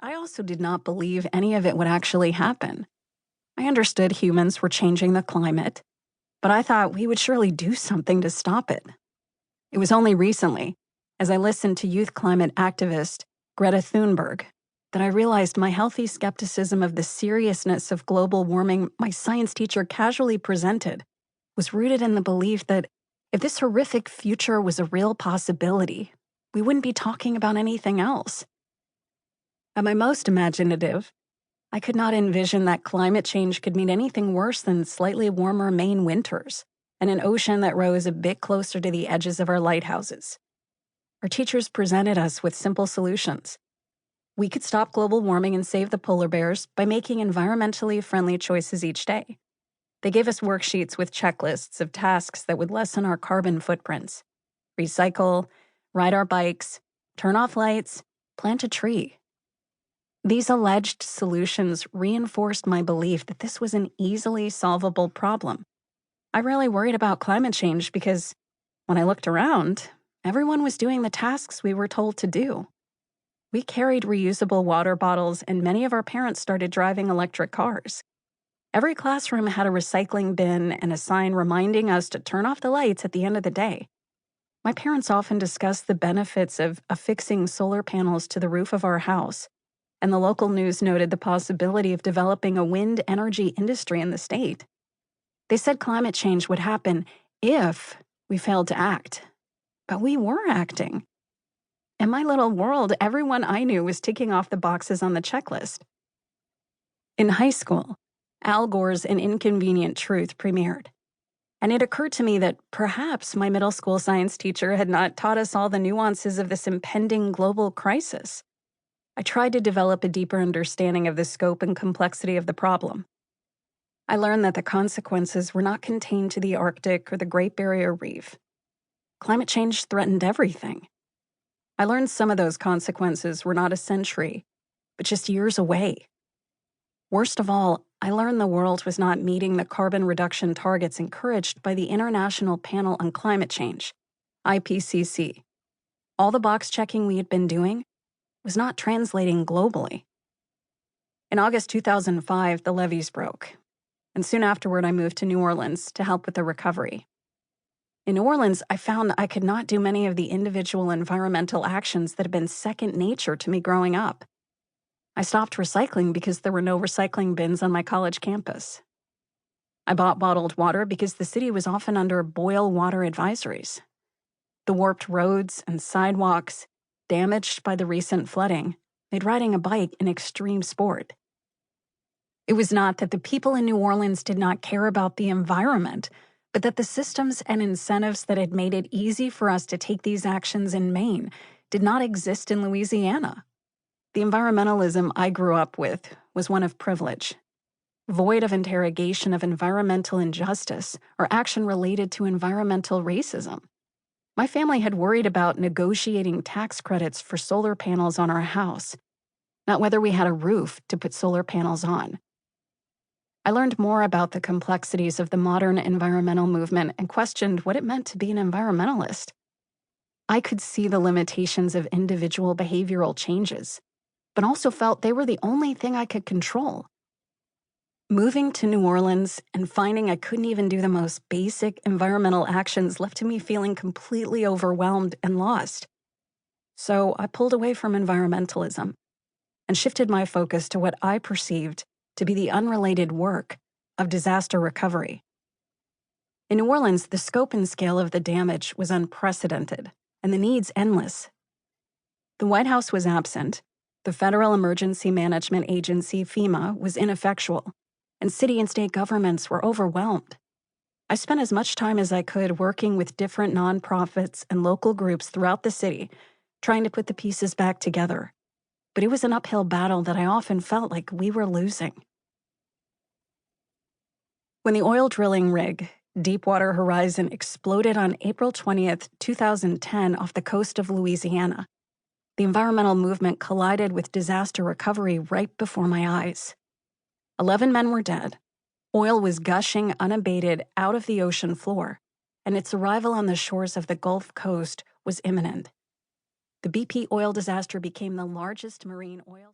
I also did not believe any of it would actually happen. I understood humans were changing the climate, but I thought we would surely do something to stop it. It was only recently, as I listened to youth climate activist Greta Thunberg, that I realized my healthy skepticism of the seriousness of global warming my science teacher casually presented was rooted in the belief that if this horrific future was a real possibility, we wouldn't be talking about anything else. At my most imaginative, I could not envision that climate change could mean anything worse than slightly warmer Maine winters and an ocean that rose a bit closer to the edges of our lighthouses. Our teachers presented us with simple solutions. We could stop global warming and save the polar bears by making environmentally friendly choices each day. They gave us worksheets with checklists of tasks that would lessen our carbon footprints. Recycle, ride our bikes, turn off lights, plant a tree. These alleged solutions reinforced my belief that this was an easily solvable problem. I really worried about climate change because, when I looked around, everyone was doing the tasks we were told to do. We carried reusable water bottles, and many of our parents started driving electric cars. Every classroom had a recycling bin and a sign reminding us to turn off the lights at the end of the day. My parents often discussed the benefits of affixing solar panels to the roof of our house, and the local news noted the possibility of developing a wind energy industry in the state. They said climate change would happen if we failed to act. But we were acting. In my little world, everyone I knew was ticking off the boxes on the checklist. In high school, Al Gore's An Inconvenient Truth premiered. And it occurred to me that perhaps my middle school science teacher had not taught us all the nuances of this impending global crisis. I tried to develop a deeper understanding of the scope and complexity of the problem. I learned that the consequences were not contained to the Arctic or the Great Barrier Reef. Climate change threatened everything. I learned some of those consequences were not a century, but just years away. Worst of all, I learned the world was not meeting the carbon reduction targets encouraged by the International Panel on Climate Change, IPCC. All the box checking we had been doing was not translating globally. In August 2005, the levees broke, and soon afterward I moved to New Orleans to help with the recovery. In New Orleans, I found I could not do many of the individual environmental actions that had been second nature to me growing up. I stopped recycling because there were no recycling bins on my college campus. I bought bottled water because the city was often under boil water advisories. The warped roads and sidewalks, damaged by the recent flooding, made riding a bike an extreme sport. It was not that the people in New Orleans did not care about the environment, but that the systems and incentives that had made it easy for us to take these actions in Maine did not exist in Louisiana. The environmentalism I grew up with was one of privilege, void of interrogation of environmental injustice or action related to environmental racism. My family had worried about negotiating tax credits for solar panels on our house, not whether we had a roof to put solar panels on. I learned more about the complexities of the modern environmental movement and questioned what it meant to be an environmentalist. I could see the limitations of individual behavioral changes, but also felt they were the only thing I could control. Moving to New Orleans and finding I couldn't even do the most basic environmental actions left me feeling completely overwhelmed and lost. So I pulled away from environmentalism and shifted my focus to what I perceived to be the unrelated work of disaster recovery. In New Orleans, the scope and scale of the damage was unprecedented, and the needs endless. The White House was absent, the Federal Emergency Management Agency, FEMA, was ineffectual, and city and state governments were overwhelmed. I spent as much time as I could working with different nonprofits and local groups throughout the city, trying to put the pieces back together. But it was an uphill battle that I often felt like we were losing. When the oil drilling rig, Deepwater Horizon, exploded on April 20th, 2010 off the coast of Louisiana, the environmental movement collided with disaster recovery right before my eyes. 11 men were dead. Oil was gushing unabated out of the ocean floor, and its arrival on the shores of the Gulf Coast was imminent. The BP oil disaster became the largest marine oil